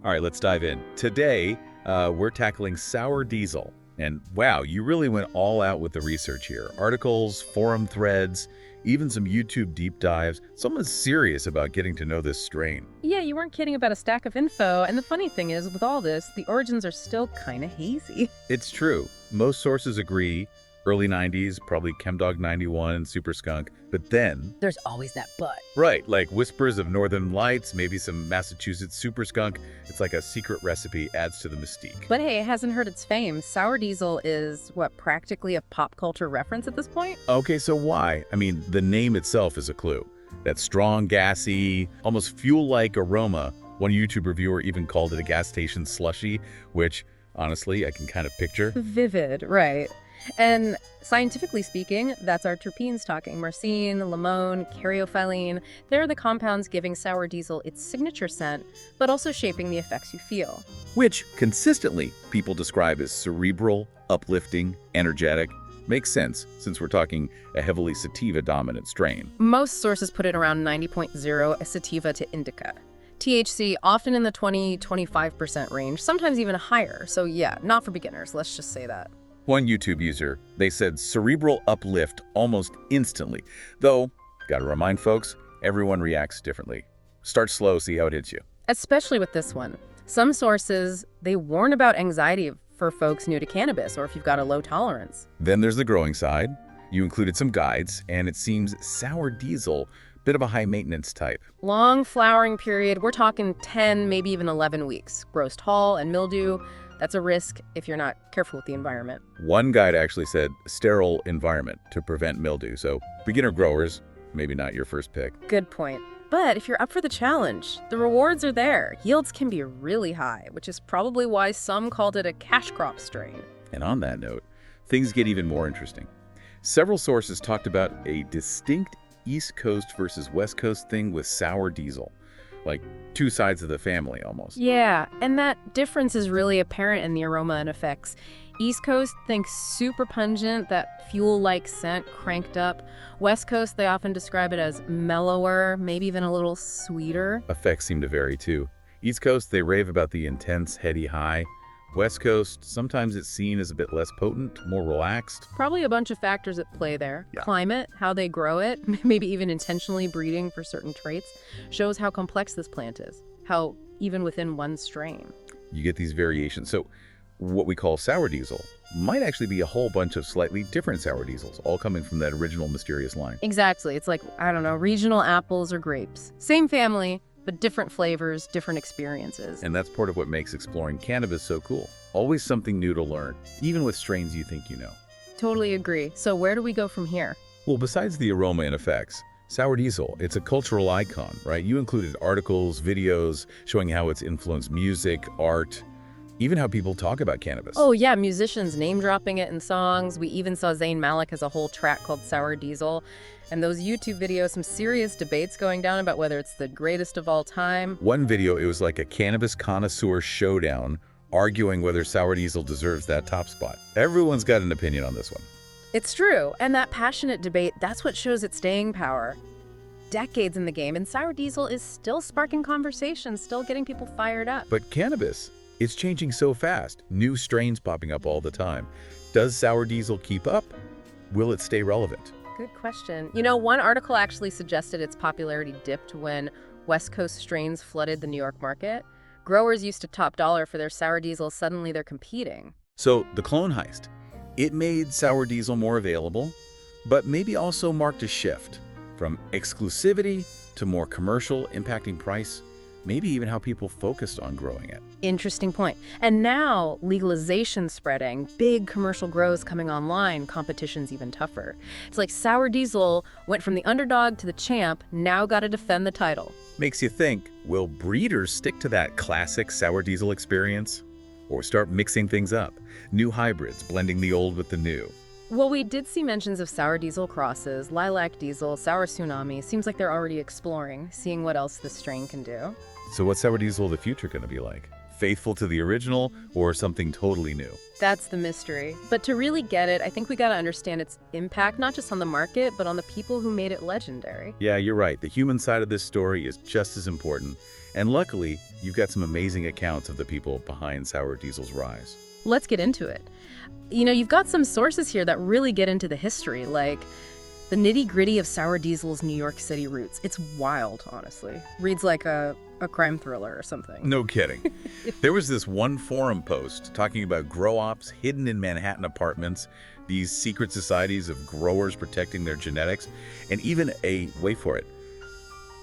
All right, let's dive in. Today, we're tackling sour diesel. And wow, you really went all out with the research here. Articles, forum threads, even some YouTube deep dives. Someone's serious about getting to know this strain. Yeah, you weren't kidding about a stack of info, and the funny thing is, with all this, the origins are still kind of hazy. It's true. Most sources agree. Early 90s, probably Chemdog 91 and Super Skunk. But then, There's always that but. right, like whispers of Northern Lights, maybe some Massachusetts Super Skunk. It's like a secret recipe adds to the mystique. But hey, it hasn't hurt its fame. Sour diesel is, practically a pop culture reference at this point? Okay, so why? I mean, the name itself is a clue. That strong, gassy, almost fuel-like aroma. One YouTube reviewer even called it a gas station slushy, which, honestly, I can kind of picture. Vivid, right. And scientifically speaking, that's our terpenes talking. Myrcene, limone, caryophyllene. They're the compounds giving sour diesel its signature scent, but also shaping the effects you feel. Which, consistently, people describe as cerebral, uplifting, energetic. Makes sense, since we're talking a heavily sativa-dominant strain. Most sources put it around 90.0 sativa to indica. THC often in the 20-25% range, sometimes even higher. So yeah, not for beginners, let's just say that. One YouTube user, they said cerebral uplift almost instantly. Though, gotta remind folks, everyone reacts differently. Start slow, see how it hits you. Especially with this one. Some sources, they warn about anxiety for folks new to cannabis or if you've got a low tolerance. Then there's the growing side. You included some guides, and it seems sour diesel, bit of a high maintenance type. Long flowering period, we're talking 10, maybe even 11 weeks. Gross tall and mildew, that's a risk if you're not careful with the environment. One guide actually said sterile environment to prevent mildew, so beginner growers, maybe not your first pick. Good point. But if you're up for the challenge, the rewards are there. Yields can be really high, which is probably why some called it a cash crop strain. And on that note, things get even more interesting. Several sources talked about a distinct East Coast versus West Coast thing with sour diesel. Like two sides of the family, almost. Yeah, and that difference is really apparent in the aroma and effects. East Coast, think super pungent, that fuel-like scent cranked up. West Coast, they often describe it as mellower, maybe even a little sweeter. Effects seem to vary, too. East Coast, they rave about the intense, heady high. West Coast, sometimes it's seen as a bit less potent, more relaxed. Probably a bunch of factors at play there. Yeah. Climate, how they grow it, maybe even intentionally breeding for certain traits, shows how complex this plant is, how even within one strain. You get these variations. So what we call sour diesel might actually be a whole bunch of slightly different sour diesels, all coming from that original mysterious line. Exactly. It's like, I don't know, regional apples or grapes. Same family, but different flavors, different experiences. And that's part of what makes exploring cannabis so cool. Always something new to learn, even with strains you think you know. Totally agree. So where do we go from here? Well, besides the aroma and effects, sour diesel, it's a cultural icon, right? You included articles, videos showing how it's influenced music, art, even how people talk about cannabis. Oh yeah, musicians name-dropping it in songs. We even saw Zayn Malik has a whole track called Sour Diesel. And those YouTube videos, some serious debates going down about whether it's the greatest of all time. One video, it was like a cannabis connoisseur showdown, arguing whether sour diesel deserves that top spot. Everyone's got an opinion on this one. It's true, and that passionate debate, that's what shows its staying power. Decades in the game, and sour diesel is still sparking conversations, still getting people fired up. But cannabis, it's changing so fast. New strains popping up all the time. Does sour diesel keep up? Will it stay relevant? Good question. You know, one article actually suggested its popularity dipped when West Coast strains flooded the New York market. Growers used to top dollar for their sour diesel, suddenly they're competing. So the clone heist, it made sour diesel more available, but maybe also marked a shift from exclusivity to more commercial, impacting price, maybe even how people focused on growing it. Interesting point. And now legalization spreading, big commercial grows coming online, competition's even tougher. It's like sour diesel went from the underdog to the champ, now got to defend the title. Makes you think, will breeders stick to that classic sour diesel experience? Or start mixing things up? New hybrids, blending the old with the new. Well, we did see mentions of sour diesel crosses, lilac diesel, sour tsunami. Seems like they're already exploring, seeing what else this strain can do. So what's sour diesel of the future going to be like? Faithful to the original or something totally new? That's the mystery. But to really get it, I think we got to understand its impact, not just on the market, but on the people who made it legendary. Yeah, you're right. The human side of this story is just as important. And luckily, you've got some amazing accounts of the people behind sour diesel's rise. Let's get into it. You've got some sources here that really get into the history, like the nitty-gritty of sour diesel's New York City roots. It's wild, honestly. Reads like a crime thriller or something. No kidding. There was this one forum post talking about grow-ops hidden in Manhattan apartments, these secret societies of growers protecting their genetics, and even wait for it,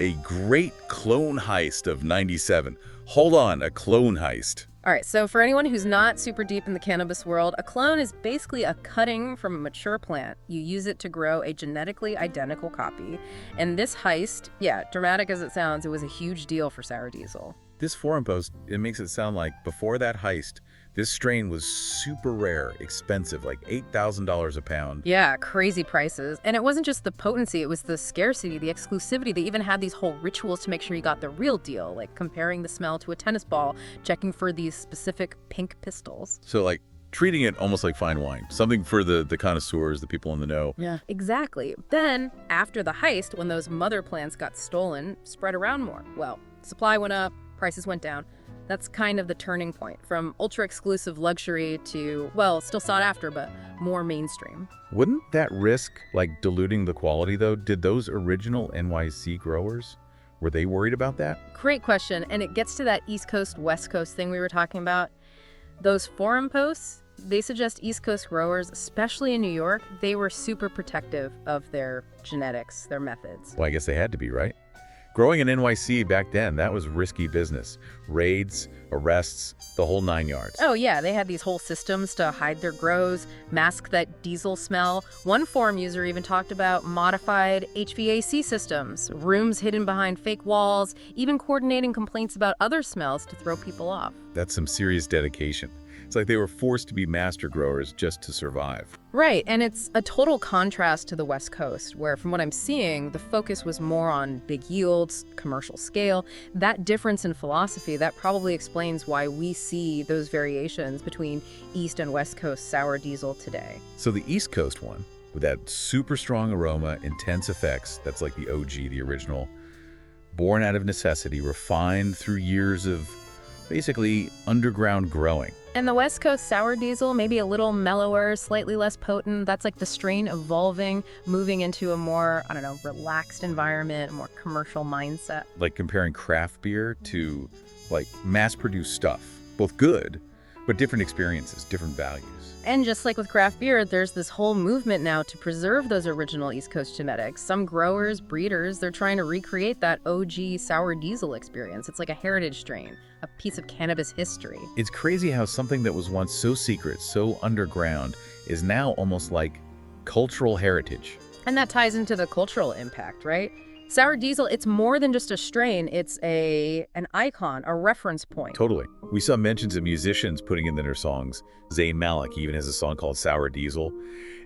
a great clone heist of 97. Hold on, a clone heist. All right, so for anyone who's not super deep in the cannabis world, a clone is basically a cutting from a mature plant. You use it to grow a genetically identical copy. And this heist, yeah, dramatic as it sounds, it was a huge deal for sour diesel. This forum post, it makes it sound like before that heist, this strain was super rare, expensive, like $8,000 a pound. Yeah, crazy prices. And it wasn't just the potency, it was the scarcity, the exclusivity. They even had these whole rituals to make sure you got the real deal, like comparing the smell to a tennis ball, checking for these specific pink pistils. So like treating it almost like fine wine, something for the connoisseurs, the people in the know. Yeah, exactly. Then, after the heist, when those mother plants got stolen, spread around more. Well, supply went up, prices went down. That's kind of the turning point, from ultra-exclusive luxury to, well, still sought after, but more mainstream. Wouldn't that risk, like, diluting the quality, though? Did those original NYC growers, were they worried about that? Great question, and it gets to that East Coast, West Coast thing we were talking about. Those forum posts, they suggest East Coast growers, especially in New York, they were super protective of their genetics, their methods. Well, I guess they had to be, right? Growing in NYC back then, that was risky business. Raids, arrests, the whole 9 yards. Oh yeah, they had these whole systems to hide their grows, mask that diesel smell. One forum user even talked about modified HVAC systems, rooms hidden behind fake walls, even coordinating complaints about other smells to throw people off. That's some serious dedication. It's like they were forced to be master growers just to survive. Right, and it's a total contrast to the West Coast, where from what I'm seeing, the focus was more on big yields, commercial scale. That difference in philosophy, that probably explains why we see those variations between East and West Coast sour diesel today. So the East Coast one, with that super strong aroma, intense effects, that's like the OG, the original, born out of necessity, refined through years of basically underground growing. And the West Coast sour diesel, maybe a little mellower, slightly less potent. That's like the strain evolving, moving into a more, relaxed environment, a more commercial mindset. Like comparing craft beer to like mass-produced stuff. Both good, but different experiences, different values. And just like with craft beer, there's this whole movement now to preserve those original East Coast genetics. Some growers, breeders, they're trying to recreate that OG sour diesel experience. It's like a heritage strain, a piece of cannabis history. It's crazy how something that was once so secret, so underground, is now almost like cultural heritage. And that ties into the cultural impact, right? Sour diesel, it's more than just a strain. It's an icon, a reference point. Totally. We saw mentions of musicians putting in their songs. Zayn Malik even has a song called Sour Diesel.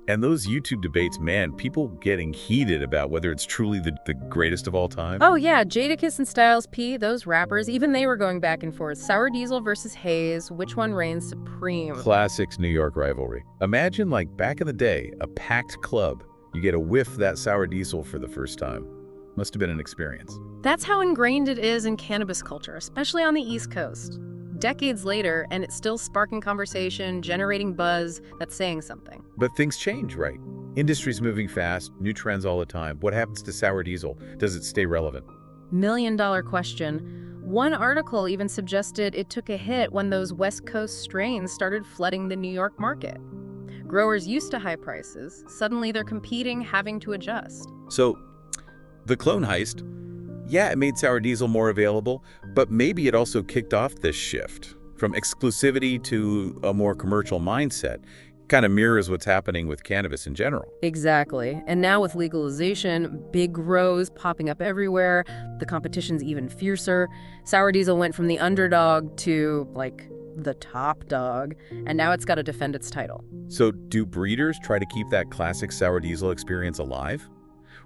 And those YouTube debates, man, people getting heated about whether it's truly the greatest of all time. Oh yeah, Jadakiss and Styles P, those rappers, even they were going back and forth. Sour Diesel versus Haze, which one reigns supreme? Classics New York rivalry. Imagine like back in the day, a packed club. You get a whiff of that Sour Diesel for the first time. Must have been an experience. That's how ingrained it is in cannabis culture, especially on the East Coast. Decades later, and it's still sparking conversation, generating buzz, that's saying something. But things change, right? Industry's moving fast, new trends all the time. What happens to sour diesel? Does it stay relevant? $1 million question. One article even suggested it took a hit when those West Coast strains started flooding the New York market. Growers used to high prices. Suddenly they're competing, having to adjust. So, the clone heist, yeah, it made sour diesel more available, but maybe it also kicked off this shift from exclusivity to a more commercial mindset. Kind of mirrors what's happening with cannabis in general. Exactly. And now with legalization, big grows popping up everywhere, the competition's even fiercer. Sour diesel went from the underdog to, the top dog, and now it's got to defend its title. So do breeders try to keep that classic sour diesel experience alive?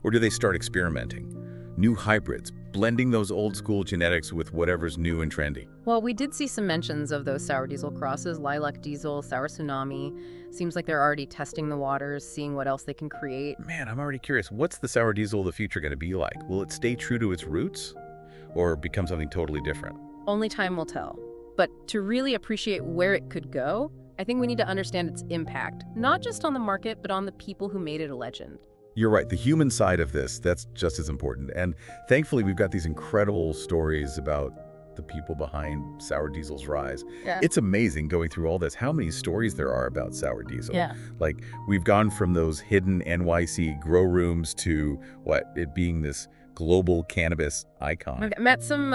Or do they start experimenting? New hybrids, blending those old school genetics with whatever's new and trendy. Well, we did see some mentions of those sour diesel crosses, lilac diesel, sour tsunami. Seems like they're already testing the waters, seeing what else they can create. Man, I'm already curious. What's the sour diesel of the future going to be like? Will it stay true to its roots or become something totally different? Only time will tell. But to really appreciate where it could go, I think we need to understand its impact, not just on the market, but on the people who made it a legend. You're right. The human side of this, that's just as important. And thankfully, we've got these incredible stories about the people behind sour diesel's rise. Yeah. It's amazing going through all this, how many stories there are about sour diesel. Yeah. Like, we've gone from those hidden NYC grow rooms to, it being this global cannabis icon. I've met some,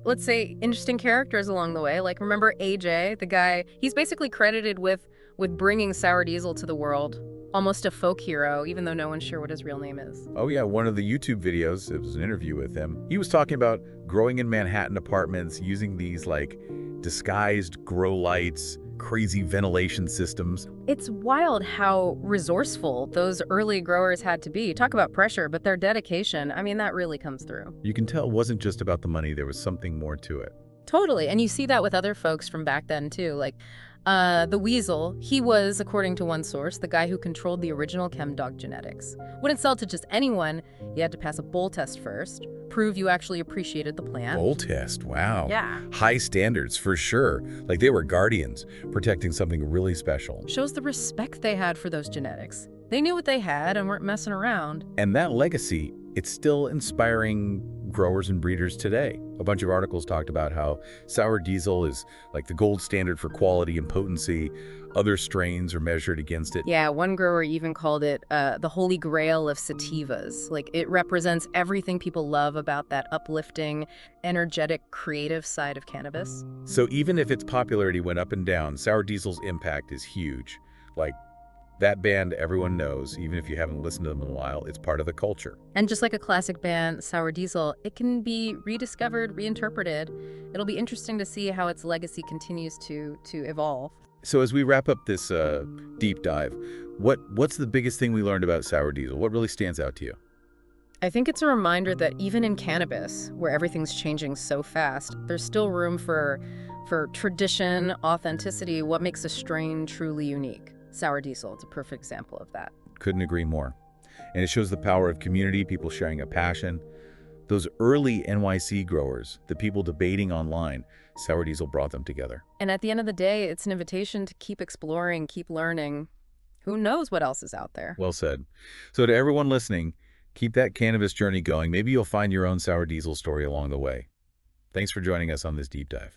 let's say, interesting characters along the way. Like, remember AJ, the guy, he's basically credited with bringing sour diesel to the world. Almost a folk hero, even though no one's sure what his real name is. Oh yeah, one of the YouTube videos, it was an interview with him. He was talking about growing in Manhattan apartments, using these like disguised grow lights, crazy ventilation systems. It's wild how resourceful those early growers had to be. Talk about pressure, but their dedication, I mean, that really comes through. You can tell it wasn't just about the money, there was something more to it. Totally, and you see that with other folks from back then too, like the weasel. He was, according to one source, the guy who controlled the original ChemDog genetics. Wouldn't sell to just anyone. You had to pass a bowl test first, prove you actually appreciated the plant. Bowl test, wow. Yeah. High standards, for sure. Like they were guardians, protecting something really special. Shows the respect they had for those genetics. They knew what they had and weren't messing around. And that legacy, it's still inspiring growers and breeders today. A bunch of articles talked about how sour diesel is like the gold standard for quality and potency. Other strains are measured against it. Yeah, one grower even called it the holy grail of sativas. Like, it represents everything people love about that uplifting, energetic, creative side of cannabis. So even if its popularity went up and down, sour diesel's impact is huge. Like, that band everyone knows, even if you haven't listened to them in a while, it's part of the culture. And just like a classic band, Sour Diesel, it can be rediscovered, reinterpreted. It'll be interesting to see how its legacy continues to evolve. So as we wrap up this deep dive, what's the biggest thing we learned about sour diesel? What really stands out to you? I think it's a reminder that even in cannabis, where everything's changing so fast, there's still room for tradition, authenticity, what makes a strain truly unique. Sour Diesel, it's a perfect example of that. Couldn't agree more. And it shows the power of community, people sharing a passion. Those early NYC growers, the people debating online, Sour Diesel brought them together. And at the end of the day, it's an invitation to keep exploring, keep learning. Who knows what else is out there? Well said. So to everyone listening, keep that cannabis journey going. Maybe you'll find your own Sour Diesel story along the way. Thanks for joining us on this deep dive.